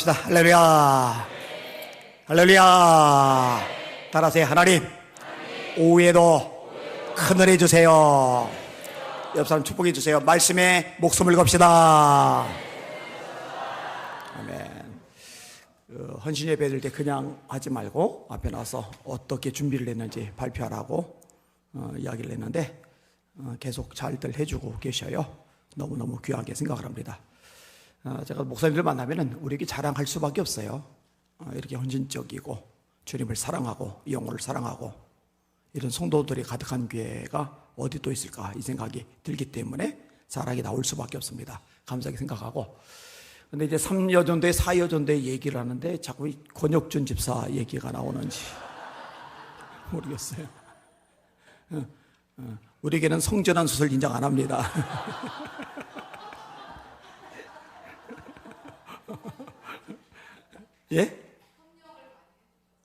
기도합시다. 할렐루야. 할렐루야. 따라하세요. 하나님, 오후에도 큰 은혜 주세요. 옆 사람 축복해 주세요. 말씀에 목숨을 겁시다. 아멘. 헌신 예배 드릴 때 그냥 하지 말고 앞에 나와서 어떻게 준비를 했는지 발표하라고 이야기를 했는데 계속 잘들 해주고 계셔요. 너무너무 귀하게 생각을 합니다. 제가 목사님들 만나면 우리에게 자랑할 수밖에 없어요. 이렇게 헌신적이고 주님을 사랑하고 영혼을 사랑하고 이런 성도들이 가득한 교회가 어디 또 있을까 이 생각이 들기 때문에 자랑이 나올 수밖에 없습니다. 감사하게 생각하고. 근데 이제 3여전도에 4여전도에 얘기를 하는데 자꾸 권혁준 집사 얘기가 나오는지 모르겠어요. 우리에게는 성전환 수술 인정 안 합니다. 예?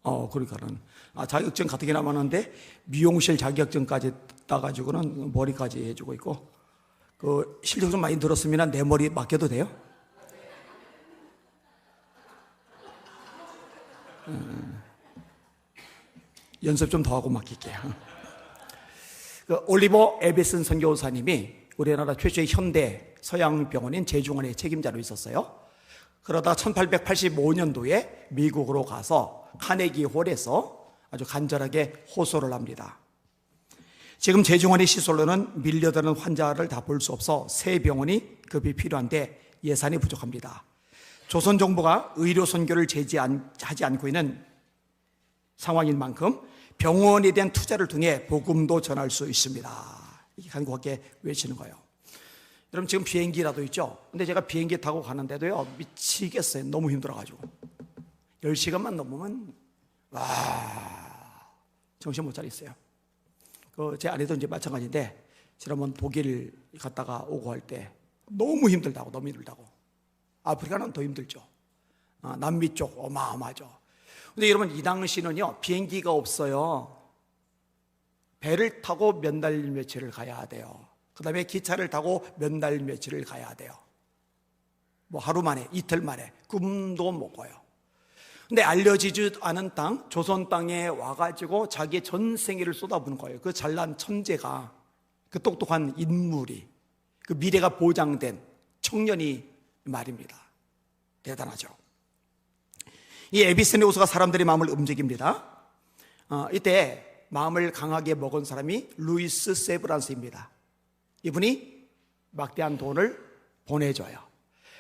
그러니까는 자격증 같은 게 남았는데 미용실 자격증까지 따가지고는 머리까지 해주고 있고 그 실력 좀 많이 늘었으면 내 머리 맡겨도 돼요? 연습 좀 더 하고 맡길게요. 그 올리버 에비슨 선교사님이 우리나라 최초의 현대 서양병원인 제중원의 책임자로 있었어요. 그러다 1885년도에 미국으로 가서 카네기 홀에서 아주 간절하게 호소를 합니다. 지금 제중원의 시설로는 밀려드는 환자를 다 볼 수 없어 새 병원이 급히 필요한데 예산이 부족합니다. 조선 정부가 의료 선교를 제지하지 않고 있는 상황인 만큼 병원에 대한 투자를 통해 복음도 전할 수 있습니다. 이게 간곡하게 외치는 거예요. 여러분 지금 비행기라도 있죠? 근데 제가 비행기 타고 가는데도요 미치겠어요. 너무 힘들어가지고 10시간만 넘으면 정신 못 차리겠어요. 제 아내도 이제 마찬가지인데 지난번 독일 갔다가 오고 할 때 너무 힘들다고 아프리카는 더 힘들죠. 남미 쪽 어마어마하죠. 근데 여러분 이 당시는요 비행기가 없어요. 배를 타고 몇 날 며칠을 가야 돼요. 그 다음에 기차를 타고 몇 날 며칠을 가야 돼요. 뭐 하루 만에 이틀 만에 꿈도 못 꿔요. 근데 알려지지 않은 땅 조선 땅에 와가지고 자기의 전 생애를 쏟아부은 거예요. 그 잘난 천재가 그 똑똑한 인물이 그 미래가 보장된 청년이 말입니다. 대단하죠. 이 에비슨의 호소가 사람들의 마음을 움직입니다. 이때 마음을 강하게 먹은 사람이 루이스 세브란스입니다. 이분이 막대한 돈을 보내줘요.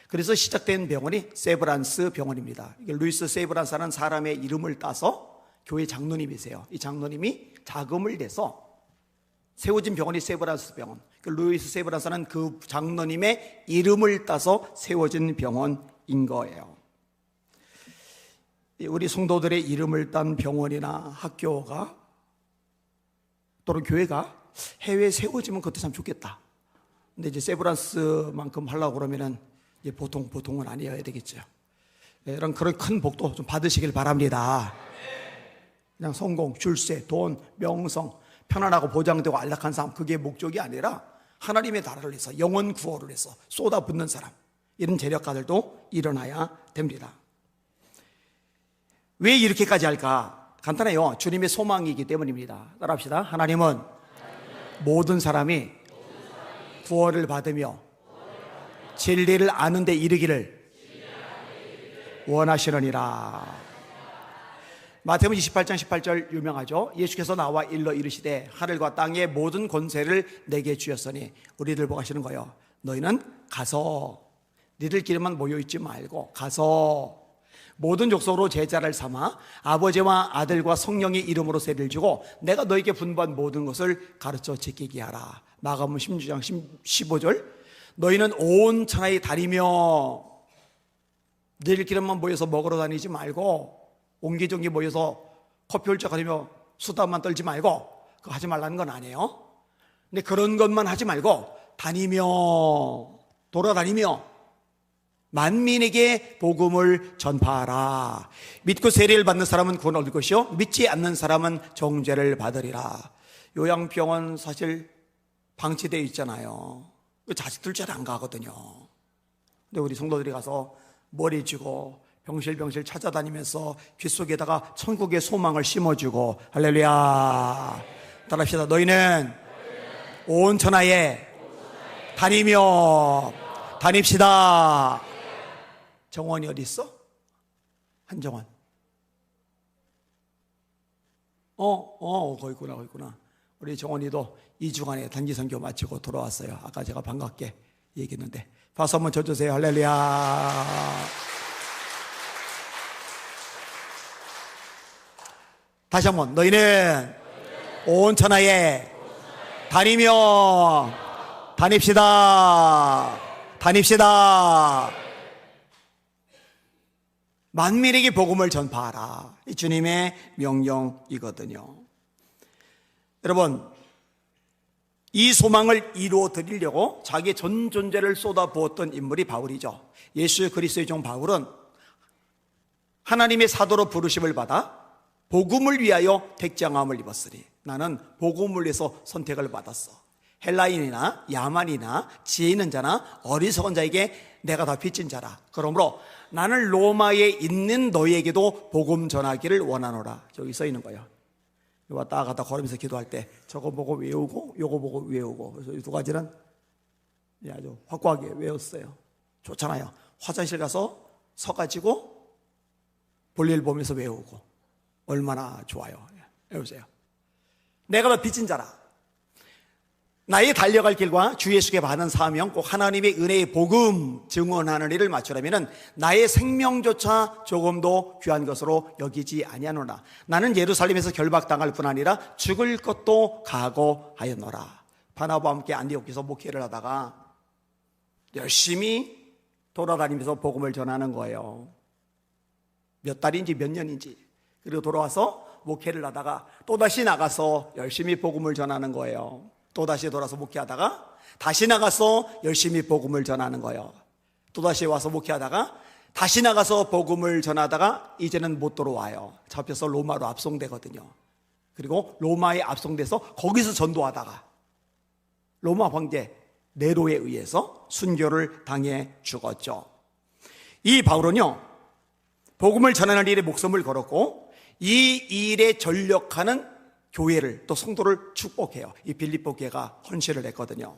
그래서 시작된 병원이 세브란스 병원입니다. 루이스 세브란스라는 사람의 이름을 따서 교회 장로님이세요. 이 장로님이 자금을 내서 세워진 병원이 세브란스 병원. 루이스 세브란스는 그 장로님의 이름을 따서 세워진 병원인 거예요. 우리 성도들의 이름을 딴 병원이나 학교가 또는 교회가 해외에 세워지면 그것도 참 좋겠다. 근데 이제 세브란스만큼 하려고 그러면은 이제 보통은 아니어야 되겠죠. 이런 그런 큰 복도 좀 받으시길 바랍니다. 그냥 성공, 출세, 돈, 명성, 편안하고 보장되고 안락한 삶 그게 목적이 아니라 하나님의 나라를 위해서 영혼 구호를 위해서 쏟아붓는 사람 이런 재력가들도 일어나야 됩니다. 왜 이렇게까지 할까? 간단해요. 주님의 소망이기 때문입니다. 따라합시다. 하나님은 모든 사람이 구원을 받으며 진리를 아는 데 이르기를 원하시느니라. 마태복음 28장 18절 유명하죠. 예수께서 나와 일러 이르시되 하늘과 땅의 모든 권세를 내게 주셨으니 우리들 보고 하시는 거예요. 너희는 가서 니들끼리만 모여있지 말고 가서 모든 족속으로 제자를 삼아 아버지와 아들과 성령의 이름으로 세를 주고 내가 너에게 분부한 모든 것을 가르쳐 지키게 하라. 마가복음 16장 15절 너희는 온 천하에 다니며 너희들끼리만 모여서 먹으러 다니지 말고 옹기종기 모여서 커피 홀짝 거리며 수다만 떨지 말고 그거 하지 말라는 건 아니에요. 근데 그런 것만 하지 말고 다니며 돌아다니며 만민에게 복음을 전파하라. 믿고 세례를 받는 사람은 구원을 얻을 것이요 믿지 않는 사람은 정죄를 받으리라. 요양병원 사실 방치되어 있잖아요. 자식들 잘 안 가거든요. 근데 우리 성도들이 가서 머리 쥐고 병실병실 찾아다니면서 귀 속에다가 천국의 소망을 심어주고, 할렐루야. 따라합시다. 너희는 온 천하에 다니며 다닙시다. 정원이 어디 있어? 한정원. 거기 있구나. 우리 정원이도 2주간의 단기 선교 마치고 돌아왔어요. 아까 제가 반갑게 얘기했는데. 박수 한번 쳐주세요. 할렐루야. 다시 한번. 너희는 온 천하에 다니며 다닙시다. 만민에게 복음을 전파하라. 이 주님의 명령이거든요. 여러분, 이 소망을 이루어 드리려고 자기의 전 존재를 쏟아부었던 인물이 바울이죠. 예수 그리스도의 종 바울은 하나님의 사도로 부르심을 받아 복음을 위하여 택장함을 입었으니 나는 복음을 위해서 선택을 받았어. 헬라인이나 야만이나 지혜 있는 자나 어리석은 자에게 내가 다 빚진 자라. 그러므로 나는 로마에 있는 너희에게도 복음 전하기를 원하노라. 저기 써 있는 거예요. 왔다 갔다 걸으면서 기도할 때 저거 보고 외우고 요거 보고 외우고, 그래서 이 두 가지는 아주 확고하게 외웠어요. 좋잖아요. 화장실 가서 서가지고 볼일 보면서 외우고 얼마나 좋아요. 외우세요. 내가 더 빚진 자라. 나의 달려갈 길과 주 예수께 받은 사명, 꼭 하나님의 은혜의 복음 증언하는 일을 마치려면 나의 생명조차 조금도 귀한 것으로 여기지 아니하노라. 나는 예루살렘에서 결박당할 뿐 아니라 죽을 것도 각오하였노라. 바나바와 함께 안디옥에서 목회를 하다가 열심히 돌아다니면서 복음을 전하는 거예요. 몇 달인지 몇 년인지. 그리고 돌아와서 목회를 하다가 또다시 나가서 열심히 복음을 전하는 거예요. 또다시 돌아서 목회하다가 다시 나가서 열심히 복음을 전하는 거예요. 또다시 와서 목회하다가 다시 나가서 복음을 전하다가 이제는 못 들어와요. 잡혀서 로마로 압송되거든요. 그리고 로마에 압송돼서 거기서 전도하다가 로마 황제 네로에 의해서 순교를 당해 죽었죠. 이 바울은요, 복음을 전하는 일에 목숨을 걸었고 이 일에 전력하는 교회를 또 성도를 축복해요. 이 빌립보 교회가 헌신을 했거든요.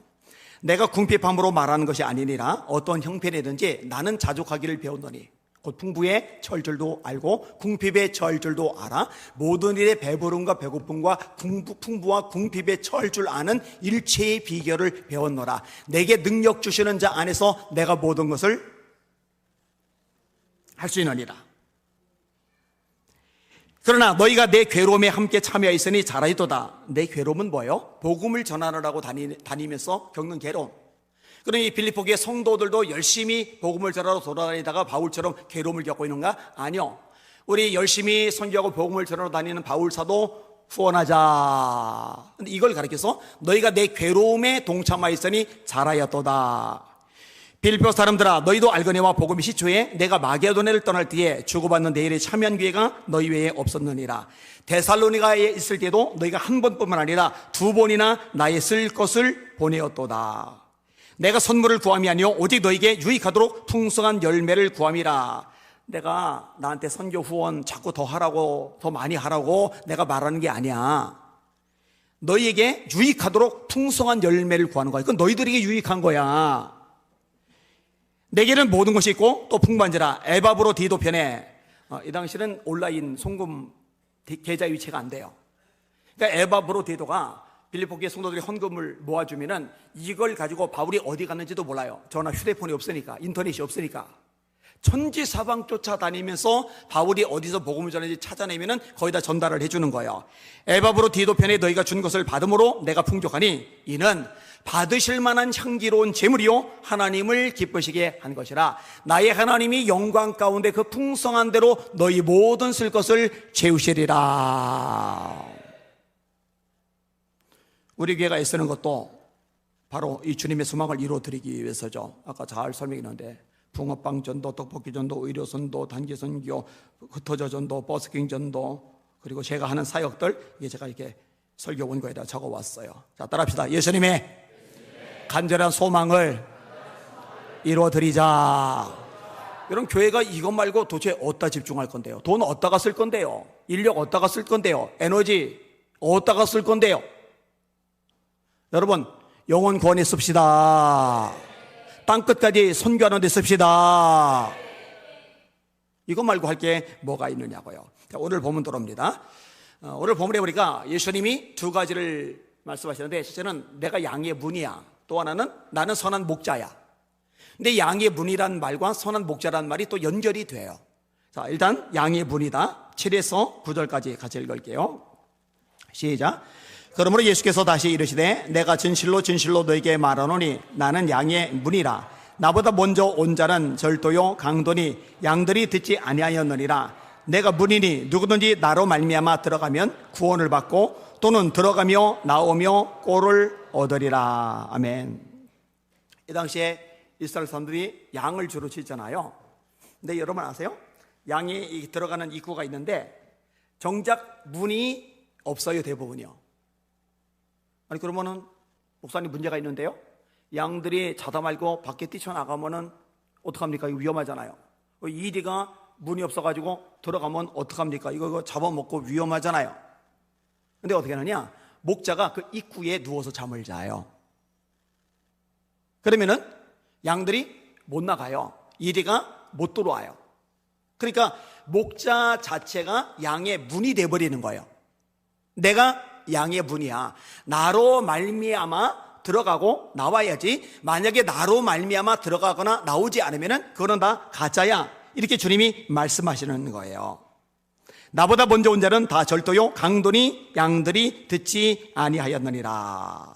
내가 궁핍함으로 말하는 것이 아니니라 어떤 형편이든지 나는 자족하기를 배웠노니 곧 풍부의 처할 줄도 알고 궁핍의 처할 줄도 알아. 모든 일에 배부름과 배고픔과 풍부와 궁핍의 처할 줄 아는 일체의 비결을 배웠노라. 내게 능력 주시는 자 안에서 내가 모든 것을 할 수 있느니라. 그러나 너희가 내 괴로움에 함께 참여했으니 잘하였도다. 내 괴로움은 뭐예요? 복음을 전하느라고 다니면서 겪는 괴로움. 그러니 빌립보 교회 성도들도 열심히 복음을 전하러 돌아다니다가 바울처럼 괴로움을 겪고 있는가? 아니요. 우리 열심히 선교하고 복음을 전하러 다니는 바울 사도 후원하자. 근데 이걸 가르쳐서 너희가 내 괴로움에 동참하였으니 잘하였도다. 빌립보 사람들아, 너희도 알거니와 복음이 시초에 내가 마게도냐를 떠날 때에 주고받는 내 일에 참여한 기회가 너희 외에 없었느니라. 데살로니가에 있을 때도 너희가 한 번뿐만 아니라 두 번이나 나의 쓸 것을 보내었도다. 내가 선물을 구함이 아니요 오직 너희에게 유익하도록 풍성한 열매를 구함이라. 내가 나한테 선교 후원 자꾸 더 하라고, 더 많이 하라고 내가 말하는 게 아니야. 너희에게 유익하도록 풍성한 열매를 구하는 거야. 그건 너희들에게 유익한 거야. 내게는 모든 것이 있고 또 풍부한지라. 에바브로 디도 편에, 이 당시는 온라인 송금 계좌 유치가 안 돼요. 그러니까 에바브로 디도가 빌립보 교회 성도들이 헌금을 모아주면은 이걸 가지고 바울이 어디 갔는지도 몰라요. 전화 휴대폰이 없으니까, 인터넷이 없으니까. 천지사방 쫓아다니면서 바울이 어디서 복음을 전하는지 찾아내면은 거기다 전달을 해주는 거예요. 에바브로 디도 편에 너희가 준 것을 받음으로 내가 풍족하니 이는 받으실 만한 향기로운 제물이요 하나님을 기쁘시게 한 것이라. 나의 하나님이 영광 가운데 그 풍성한 대로 너희 모든 쓸 것을 채우시리라. 우리 교회가 애쓰는 것도 바로 이 주님의 소망을 이루어드리기 위해서죠. 아까 잘 설명했는데 붕어빵 전도, 떡볶이 전도, 의료 전도, 단기 선교, 흩어져 전도, 버스킹 전도, 그리고 제가 하는 사역들, 이게 제가 이렇게 설교 원고에다 적어왔어요. 자, 따라합시다. 예수님의 간절한 소망을 이루어드리자. 여러분, 교회가 이것 말고 도대체 어디다 집중할 건데요? 돈 어디다가 쓸 건데요? 인력 어디다가 쓸 건데요? 에너지 어디다가 쓸 건데요? 여러분, 영혼 구원에 씁시다. 땅끝까지 선교하는 데 씁시다. 이것 말고 할 게 뭐가 있느냐고요. 오늘 본문 들어옵니다. 오늘 본문에 보니까 예수님이 두 가지를 말씀하시는데, 첫째는 내가 양의 문이야. 또 하나는 나는 선한 목자야. 근데 양의 문이란 말과 선한 목자란 말이 또 연결이 돼요. 자, 일단 양의 문이다. 7에서 9절까지 같이 읽을게요. 시작. 그러므로 예수께서 다시 이르시되 내가 진실로 진실로 너에게 말하노니 나는 양의 문이라. 나보다 먼저 온 자는 절도요 강도니 양들이 듣지 아니하였느니라. 내가 문이니 누구든지 나로 말미암아 들어가면 구원을 받고 또는 들어가며 나오며 꼴을 얻으리라. 아멘. 이 당시에 이스라엘 사람들이 양을 주로 치잖아요. 근데 여러분 아세요? 양이 들어가는 입구가 있는데 정작 문이 없어요, 대부분이요. 아니, 그러면은 목사님 문제가 있는데요? 양들이 자다 말고 밖에 뛰쳐나가면은 어떡합니까? 이거 위험하잖아요. 이리가 문이 없어가지고 들어가면 어떡합니까? 이거 잡아먹고 위험하잖아요. 근데 어떻게 하느냐? 목자가 그 입구에 누워서 잠을 자요. 그러면은 양들이 못 나가요. 이리가 못 들어와요. 그러니까 목자 자체가 양의 문이 돼버리는 거예요. 내가 양의 문이야. 나로 말미암아 들어가고 나와야지. 만약에 나로 말미암아 들어가거나 나오지 않으면은 그거는 다 가짜야. 이렇게 주님이 말씀하시는 거예요. 나보다 먼저 온 자는 다 절도요 강도니 양들이 듣지 아니하였느니라.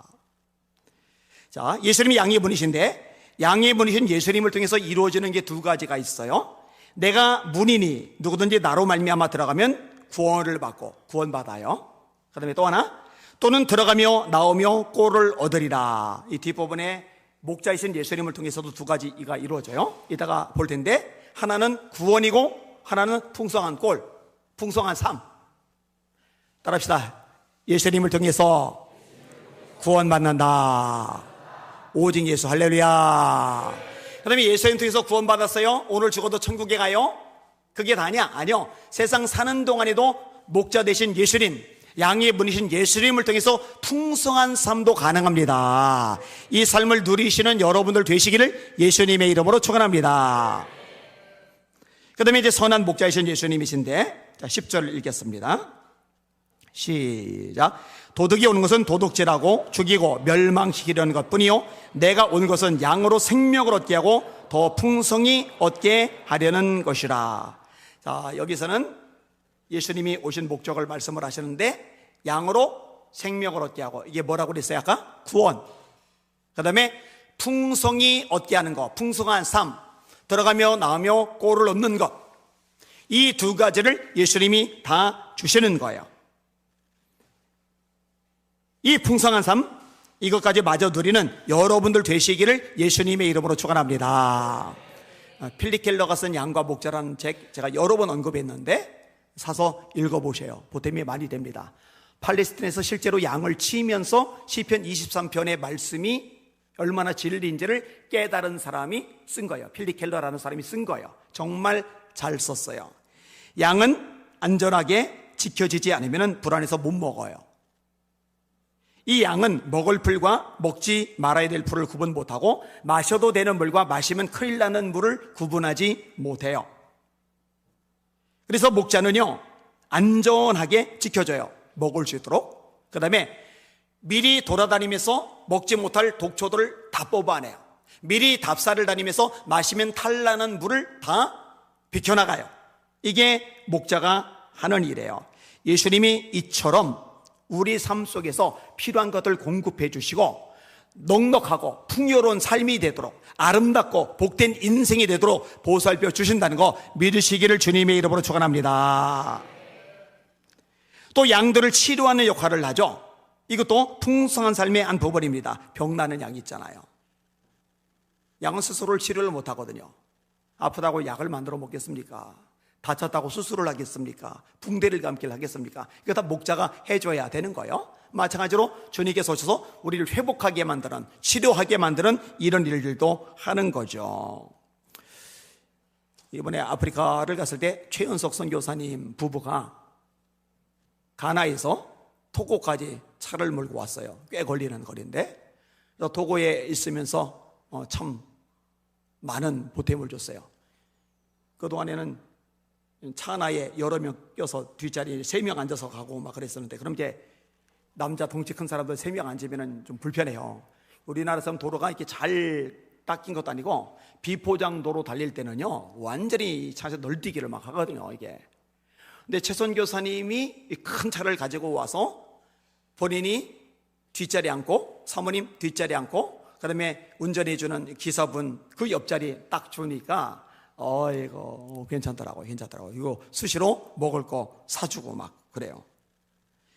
자, 예수님이 양의 문이신데, 양의 문이신 예수님을 통해서 이루어지는 게 두 가지가 있어요. 내가 문이니 누구든지 나로 말미암아 들어가면 구원을 받고 구원받아요. 그 다음에 또 하나, 또는 들어가며 나오며 꼴을 얻으리라. 이 뒷부분에 목자이신 예수님을 통해서도 두 가지가 이루어져요. 이따가 볼 텐데, 하나는 구원이고 하나는 풍성한 꼴, 풍성한 삶. 따라합시다. 예수님을 통해서 구원받는다. 오직 예수. 할렐루야. 그 다음에 예수님 통해서 구원받았어요. 오늘 죽어도 천국에 가요? 그게 다냐? 아니요. 세상 사는 동안에도 목자 되신 예수님, 양의 문이신 예수님을 통해서 풍성한 삶도 가능합니다. 이 삶을 누리시는 여러분들 되시기를 예수님의 이름으로 축원합니다. 그 다음에 이제 선한 목자이신 예수님이신데, 자, 10절 읽겠습니다. 시작. 도둑이 오는 것은 도둑질하고 죽이고 멸망시키려는 것뿐이요 내가 온 것은 양으로 생명을 얻게 하고 더 풍성히 얻게 하려는 것이라. 자, 여기서는 예수님이 오신 목적을 말씀을 하시는데, 양으로 생명을 얻게 하고, 이게 뭐라고 그랬어요 아까? 구원. 그 다음에 풍성히 얻게 하는 것, 풍성한 삶, 들어가며 나오며 꼴을 얻는 것, 이 두 가지를 예수님이 다 주시는 거예요. 이 풍성한 삶, 이것까지 마저 누리는 여러분들 되시기를 예수님의 이름으로 축원합니다. 필립 켈러가 쓴 양과 목자라는 책, 제가 여러 번 언급했는데 사서 읽어보세요. 보탬이 많이 됩니다. 팔레스틴에서 실제로 양을 치면서 시편 23편의 말씀이 얼마나 진리인지를 깨달은 사람이 쓴 거예요. 필립 켈러라는 사람이 쓴 거예요. 정말 잘 썼어요. 양은 안전하게 지켜지지 않으면 불안해서 못 먹어요. 이 양은 먹을 풀과 먹지 말아야 될 풀을 구분 못하고 마셔도 되는 물과 마시면 큰일 나는 물을 구분하지 못해요. 그래서 목자는요, 안전하게 지켜줘요. 먹을 수 있도록. 그 다음에 미리 돌아다니면서 먹지 못할 독초들을 다 뽑아내요. 미리 답사를 다니면서 마시면 탈나는 물을 다 비켜나가요. 이게 목자가 하는 일이에요. 예수님이 이처럼 우리 삶 속에서 필요한 것들 공급해 주시고 넉넉하고 풍요로운 삶이 되도록, 아름답고 복된 인생이 되도록 보살펴 주신다는 거 믿으시기를 주님의 이름으로 축원합니다. 또 양들을 치료하는 역할을 하죠. 이것도 풍성한 삶의 한 부분입니다. 병나는 양이 있잖아요. 양은 스스로를 치료를 못하거든요. 아프다고 약을 만들어 먹겠습니까? 다쳤다고 수술을 하겠습니까? 붕대를 감기를 하겠습니까? 이거 다 목자가 해줘야 되는 거예요. 마찬가지로 주님께서 오셔서 우리를 회복하게 만드는, 치료하게 만드는 이런 일들도 하는 거죠. 이번에 아프리카를 갔을 때 최연석 선교사님 부부가 가나에서 토고까지 차를 몰고 왔어요. 꽤 걸리는 거리인데, 토고에 있으면서 참 많은 보탬을 줬어요. 그동안에는 차 하나에 여러 명 껴서 뒷자리에 3명 앉아서 가고 막 그랬었는데, 그럼 이제 남자 덩치 큰 사람들 3명 앉으면 좀 불편해요. 우리나라에서는 도로가 이렇게 잘 닦인 것도 아니고 비포장 도로 달릴 때는요 완전히 차에서 널뛰기를 막 하거든요 이게. 근데 최 선교사님이 큰 차를 가지고 와서 본인이 뒷자리에 앉고 사모님 뒷자리에 앉고 그다음에 운전해주는 기사분 그 옆자리에 딱 주니까 이거 괜찮더라고요. 이거 수시로 먹을 거 사주고 막 그래요.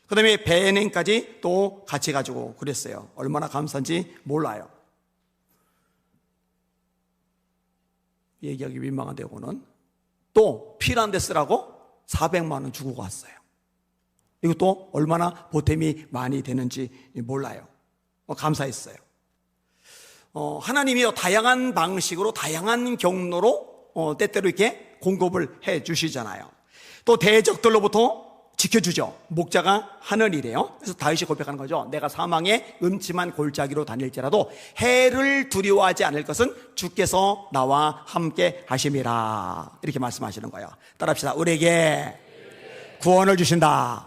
그 다음에 배행까지 또 같이 가지고 그랬어요. 얼마나 감사한지 몰라요. 얘기하기 민망한데, 이거는 또 필요한 데 쓰라고 400만 원 주고 갔어요. 이것도 얼마나 보탬이 많이 되는지 몰라요. 감사했어요. 하나님이 다양한 방식으로 다양한 경로로 때때로 이렇게 공급을 해 주시잖아요. 또 대적들로부터 지켜주죠. 목자가 하는 일이에요. 그래서 다윗이 고백하는 거죠. 내가 사망의 음침한 골짜기로 다닐지라도 해를 두려워하지 않을 것은 주께서 나와 함께 하심이라. 이렇게 말씀하시는 거예요. 따라합시다. 우리에게 구원을 주신다.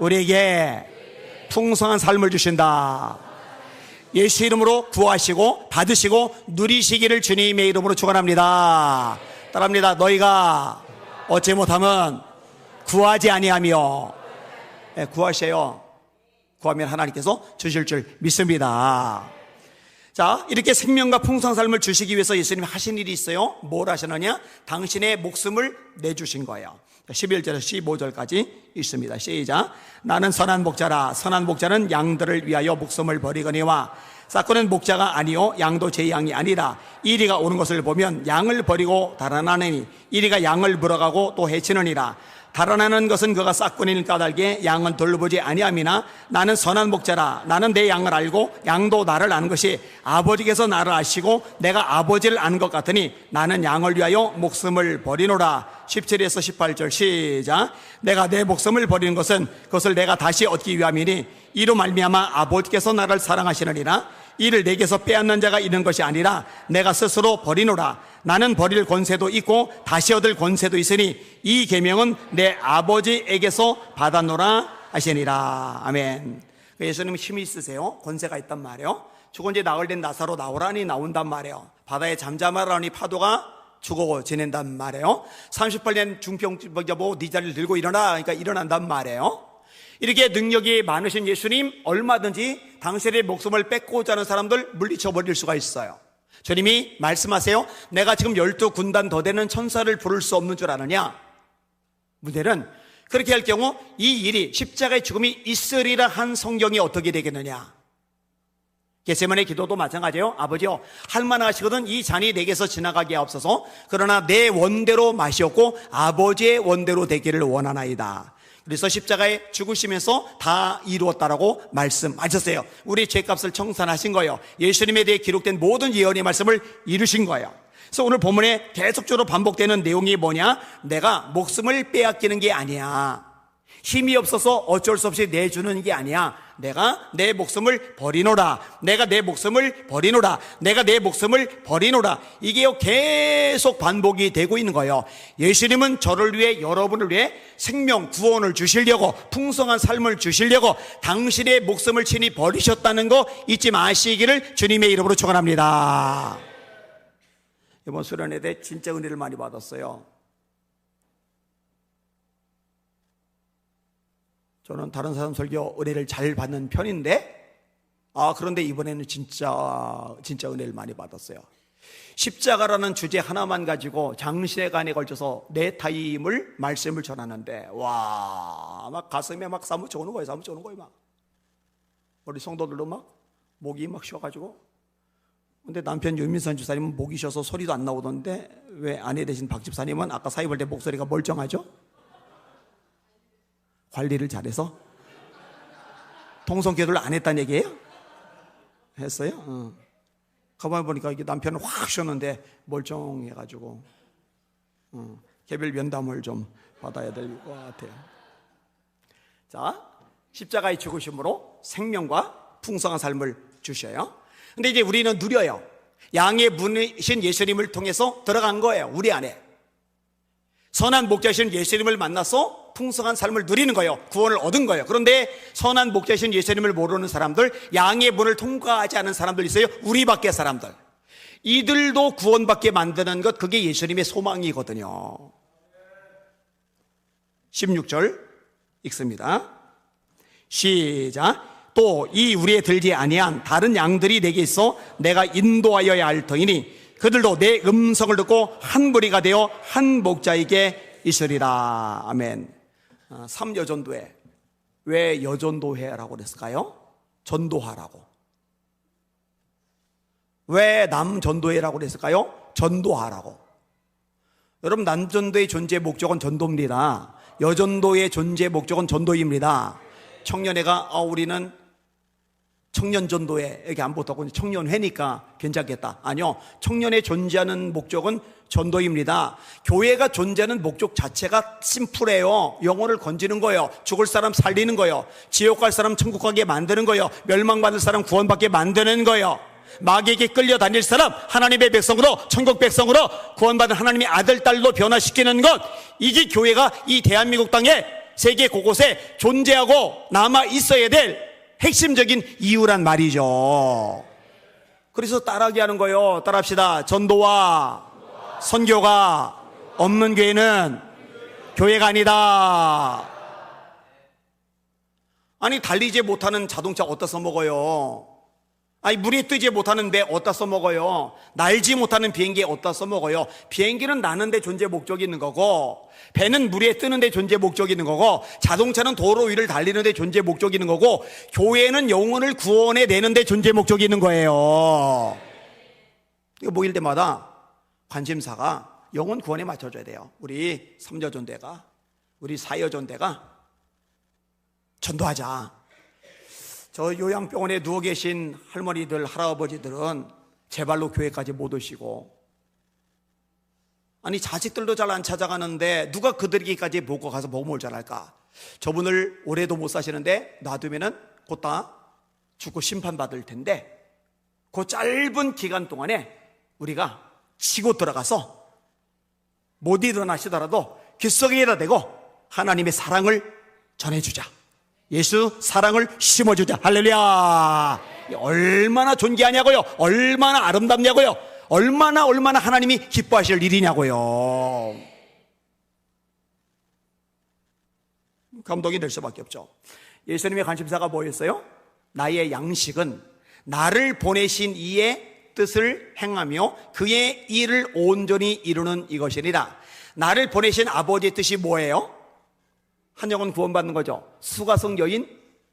우리에게 풍성한 삶을 주신다. 예수 이름으로 구하시고 받으시고 누리시기를 주님의 이름으로 축원합니다. 따라합니다. 너희가 얻지 못하면 구하지 아니하며. 구하셔요. 구하면 하나님께서 주실 줄 믿습니다. 자, 이렇게 생명과 풍성한 삶을 주시기 위해서 예수님이 하신 일이 있어요. 뭘 하시느냐? 당신의 목숨을 내주신 거예요. 11절에서 15절까지 있습니다. 시작. 나는 선한 목자라. 선한 목자는 양들을 위하여 목숨을 버리거니와 싹구는 목자가 아니요 양도 제 양이 아니라 이리가 오는 것을 보면 양을 버리고 달아나느니 이리가 양을 물어가고 또 해치느니라. 달아나는 것은 그가 싹꾼인 까닭에 양은 돌보지 아니함이나 나는 선한 목자라. 나는 내 양을 알고 양도 나를 아는 것이 아버지께서 나를 아시고 내가 아버지를 아는 것 같으니 나는 양을 위하여 목숨을 버리노라. 17에서 18절 시작. 내가 내 목숨을 버리는 것은 그것을 내가 다시 얻기 위함이니 이로 말미암아 아버지께서 나를 사랑하시느니라. 이를 내게서 빼앗는 자가 있는 것이 아니라 내가 스스로 버리노라. 나는 버릴 권세도 있고 다시 얻을 권세도 있으니 이 계명은 내 아버지에게서 받았노라 하시니라. 아멘. 예수님은 힘이 있으세요. 권세가 있단 말이에요. 죽은 지 나흘 된 나사로 나오라니 나온단 말이에요. 바다에 잠잠하라니 파도가 죽어 지낸단 말이에요. 38년 중병 여보 네 자리를 들고 일어나. 그러니까 일어난단 말이에요. 이렇게 능력이 많으신 예수님, 얼마든지 당신의 목숨을 뺏고자 하는 사람들 물리쳐 버릴 수가 있어요. 주님이 말씀하세요. 내가 지금 12군단 더 되는 천사를 부를 수 없는 줄 아느냐? 문제는 그렇게 할 경우 이 일이 십자가의 죽음이 있으리라 한 성경이 어떻게 되겠느냐? 겟세마네 기도도 마찬가지예요. 아버지요, 할만하시거든 이 잔이 내게서 지나가게 하옵소서. 그러나 내 원대로 마시옵고 아버지의 원대로 되기를 원하나이다. 그래서 십자가에 죽으시면서 다 이루었다라고 말씀하셨어요. 우리 죄값을 청산하신 거예요. 예수님에 대해 기록된 모든 예언의 말씀을 이루신 거예요. 그래서 오늘 본문에 계속적으로 반복되는 내용이 뭐냐? 내가 목숨을 빼앗기는 게 아니야. 힘이 없어서 어쩔 수 없이 내주는 게 아니야. 내가 내 목숨을 버리노라. 내가 내 목숨을 버리노라. 내가 내 목숨을 버리노라. 이게 계속 반복이 되고 있는 거예요. 예수님은 저를 위해, 여러분을 위해 생명, 구원을 주시려고, 풍성한 삶을 주시려고 당신의 목숨을 친히 버리셨다는 거 잊지 마시기를 주님의 이름으로 축원합니다. 이번 수련회 때 진짜 은혜를 많이 받았어요. 저는 다른 사람 설교 은혜를 잘 받는 편인데, 그런데 이번에는 진짜 은혜를 많이 받았어요. 십자가라는 주제 하나만 가지고 장시간에 걸쳐서 네 타임을 말씀을 전하는데, 막 가슴에 막 사무쳐 오는 거예요. 막. 우리 성도들도 막 목이 막 쉬어가지고. 근데 남편 윤민선 집사님은 목이 쉬어서 소리도 안 나오던데, 왜 아내 되신 박 집사님은 아까 사입할 때 목소리가 멀쩡하죠? 관리를 잘해서? 통성기도를 안 했다는 얘기예요? 했어요? 가만히 보니까 이게 남편은 확 쉬었는데 멀쩡해가지고. 개별 면담을 좀 받아야 될 것 같아요. 자, 십자가의 죽으심으로 생명과 풍성한 삶을 주셔요. 근데 이제 우리는 누려요. 양의 문이신 예수님을 통해서 들어간 거예요. 우리 안에 선한 목자이신 예수님을 만나서 풍성한 삶을 누리는 거예요. 구원을 얻은 거예요. 그런데 선한 목자이신 예수님을 모르는 사람들, 양의 문을 통과하지 않은 사람들 있어요. 우리 밖의 사람들. 이들도 구원받게 만드는 것, 그게 예수님의 소망이거든요. 16절 읽습니다. 시작. 또 이 우리에 들지 아니한 다른 양들이 내게 있어 내가 인도하여야 할 터이니 그들도 내 음성을 듣고 한 무리가 되어 한 목자에게 있으리라. 아멘. 3여전도회. 왜 여전도회라고 그랬을까요? 전도하라고. 왜 남전도회라고 그랬을까요? 전도하라고. 여러분, 남전도의 존재 목적은 전도입니다. 여전도의 존재 목적은 전도입니다. 청년회가 우리는 청년전도회 여기 안 붙었고 청년회니까 괜찮겠다. 아니요, 청년회 존재하는 목적은 전도입니다. 교회가 존재하는 목적 자체가 심플해요. 영혼을 건지는 거예요. 죽을 사람 살리는 거예요. 지옥 갈 사람 천국 가게 만드는 거예요. 멸망받을 사람 구원받게 만드는 거예요. 마귀에게 끌려다닐 사람 하나님의 백성으로, 천국 백성으로, 구원받은 하나님의 아들 딸로 변화시키는 것, 이게 교회가 이 대한민국 땅에 세계 곳곳에 존재하고 남아 있어야 될 핵심적인 이유란 말이죠. 그래서 따라하게 하는 거예요. 따라합시다. 전도와 선교가 없는 교회는 교회가 아니다. 아니, 달리지 못하는 자동차 어디다 써먹어요? 아니, 물에 뜨지 못하는 배 어디다 써먹어요? 날지 못하는 비행기 어디다 써먹어요? 비행기는 나는데 존재 목적이 있는 거고, 배는 물에 뜨는데 존재 목적이 있는 거고, 자동차는 도로 위를 달리는데 존재 목적이 있는 거고, 교회는 영혼을 구원해 내는데 존재 목적이 있는 거예요. 이거 모일 때마다 관심사가 영혼 구원에 맞춰줘야 돼요. 우리 3여전대가, 우리 4여전대가 전도하자. 저 요양병원에 누워 계신 할머니들, 할아버지들은 제발로 교회까지 못 오시고, 아니, 자식들도 잘 안 찾아가는데 누가 그들에게까지 보고 가서 복음을 전할까? 저분을 오래도 못 사시는데 놔두면은 곧 다 죽고 심판받을 텐데, 그 짧은 기간 동안에 우리가 치고 들어가서 못 일어나시더라도 귓속에다 대고 하나님의 사랑을 전해주자. 예수 사랑을 심어주자. 할렐루야. 얼마나 존귀하냐고요. 얼마나 아름답냐고요. 얼마나 하나님이 기뻐하실 일이냐고요. 감동이 될 수밖에 없죠. 예수님의 관심사가 뭐였어요? 나의 양식은 나를 보내신 이의 뜻을 행하며 그의 일을 온전히 이루는 이것이니라. 나를 보내신 아버지의 뜻이 뭐예요? 한 영혼 구원받는 거죠. 수가성 여인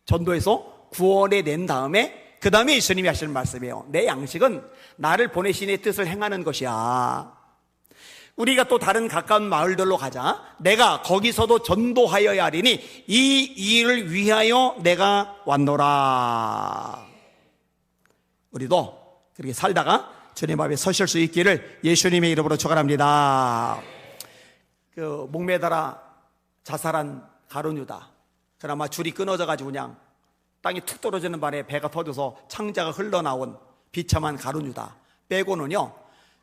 전도해서 구원해 낸 다음에, 그 다음에 예수님이 하시는 말씀이에요. 내 양식은 나를 보내신 이의 뜻을 행하는 것이야. 우리가 또 다른 가까운 마을들로 가자. 내가 거기서도 전도하여야 하리니 이 일을 위하여 내가 왔노라. 우리도 그렇게 살다가 주님 앞에 서실 수 있기를 예수님의 이름으로 축원합니다. 그 목매달아 자살한 가룟 유다, 그나마 줄이 끊어져 가지고 그냥 땅이 툭 떨어지는 바람에 배가 터져서 창자가 흘러나온 비참한 가룟 유다 빼고는요,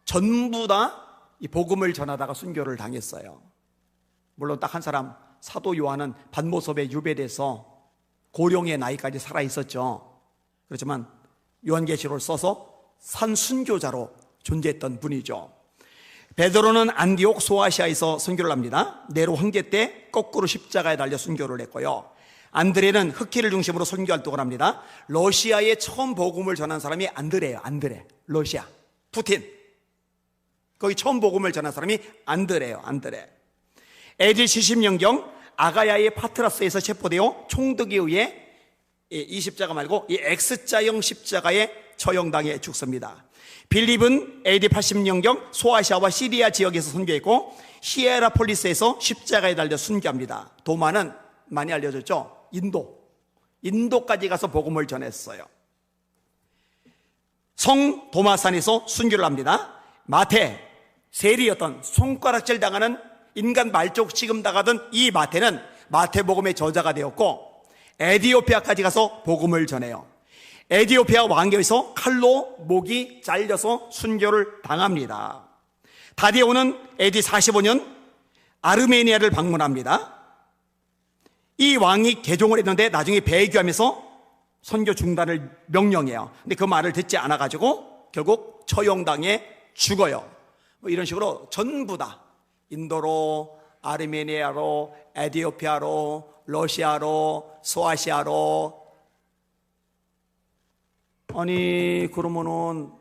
전부 다 이 복음을 전하다가 순교를 당했어요. 물론 딱 한 사람, 사도 요한은 반모섭에 유배돼서 고령의 나이까지 살아 있었죠. 그렇지만 요한계시록을 써서 산순교자로 존재했던 분이죠. 베드로는 안디옥 소아시아에서 선교를 합니다. 네로 황제 때 거꾸로 십자가에 달려 순교를 했고요. 안드레는 흑기를 중심으로 선교 활동을 합니다. 러시아에 처음 복음을 전한 사람이 안드레예요. 안드레. 러시아. 푸틴. 거기 처음 복음을 전한 사람이 안드레예요. 안드레. AD 70년경 아가야의 파트라스에서 체포되어 총독에 의해 이 십자가 말고 이 X자형 십자가에 처형당해 죽습니다. 빌립은 AD 80년경 소아시아와 시리아 지역에서 선교했고, 히에라폴리스에서 십자가에 달려 순교합니다. 도마는 많이 알려졌죠. 인도까지 가서 복음을 전했어요. 성 도마산에서 순교를 합니다. 마태, 세리였던 손가락질 당하는 인간 말족 취급 당하던 이 마태는 마태복음의 저자가 되었고 에디오피아까지 가서 복음을 전해요. 에디오피아 왕교에서 칼로 목이 잘려서 순교를 당합니다. 다디오는 AD 45년 아르메니아를 방문합니다. 이 왕이 개종을 했는데 나중에 배교하면서 선교 중단을 명령해요. 근데 그 말을 듣지 않아가지고 결국 처형당해 죽어요. 뭐 이런 식으로 전부 다 인도로, 아르메니아로, 에디오피아로, 러시아로, 소아시아로. 아니 그러면은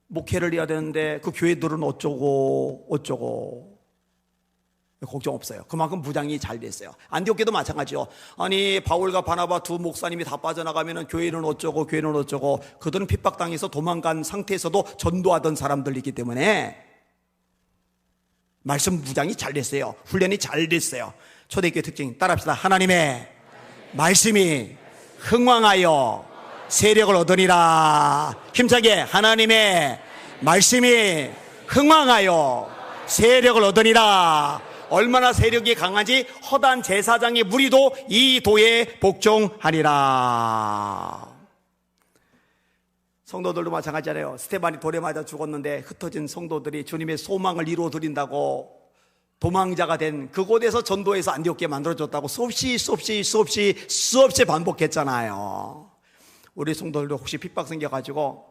목회를 해야 되는데 그 교회들은 어쩌고 걱정 없어요. 그만큼 무장이 잘 됐어요. 안디옥교도 마찬가지죠. 아니 바울과 바나바 두 목사님이 다 빠져나가면 교회는 어쩌고 그들은 핍박당해서 도망간 상태에서도 전도하던 사람들이기 때문에 말씀 무장이 잘 됐어요. 훈련이 잘 됐어요. 초대교회 특징 따라합시다. 하나님의 말씀이 흥왕하여 세력을 얻으리라. 힘차게 하나님의 말씀이 흥왕하여 세력을 얻으리라. 얼마나 세력이 강한지 허단 제사장의 무리도 이 도에 복종하리라. 성도들도 마찬가지잖아요. 스테반이 돌에 맞아 죽었는데 흩어진 성도들이 주님의 소망을 이루어드린다고 도망자가 된 그곳에서 전도해서 안디옥교회 만들어줬다고 수없이 반복했잖아요. 우리 성도들도 혹시 핍박 생겨가지고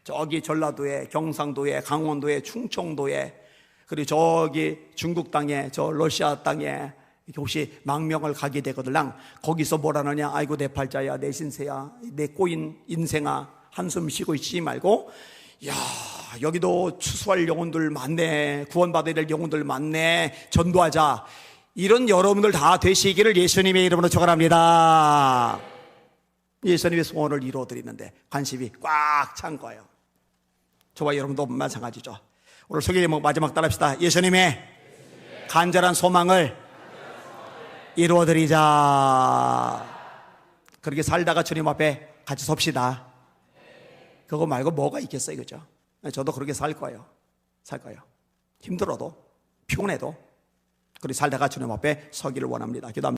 저기 전라도에, 경상도에, 강원도에, 충청도에, 그리고 저기 중국 땅에, 저 러시아 땅에 혹시 망명을 가게 되거들랑 거기서 뭐라느냐, 아이고 내 팔자야, 내 신세야, 내 꼬인 인생아, 한숨 쉬고 있지 말고, 야 여기도 추수할 영혼들 많네, 구원받아야 될 영혼들 많네, 전도하자. 이런 여러분들 다 되시기를 예수님의 이름으로 축원합니다. 예수님의 소원을 이루어드리는데 관심이 꽉 찬 거예요. 저와 여러분도 마찬가지죠. 오늘 소개 제목 마지막 따라합시다. 예수님의 간절한 소망을 이루어드리자. 그렇게 살다가 주님 앞에 같이 섭시다. 그거 말고 뭐가 있겠어요, 그죠? 저도 그렇게 살 거예요. 힘들어도, 피곤해도 그렇게 살다가 주님 앞에 서기를 원합니다. 기도합니다.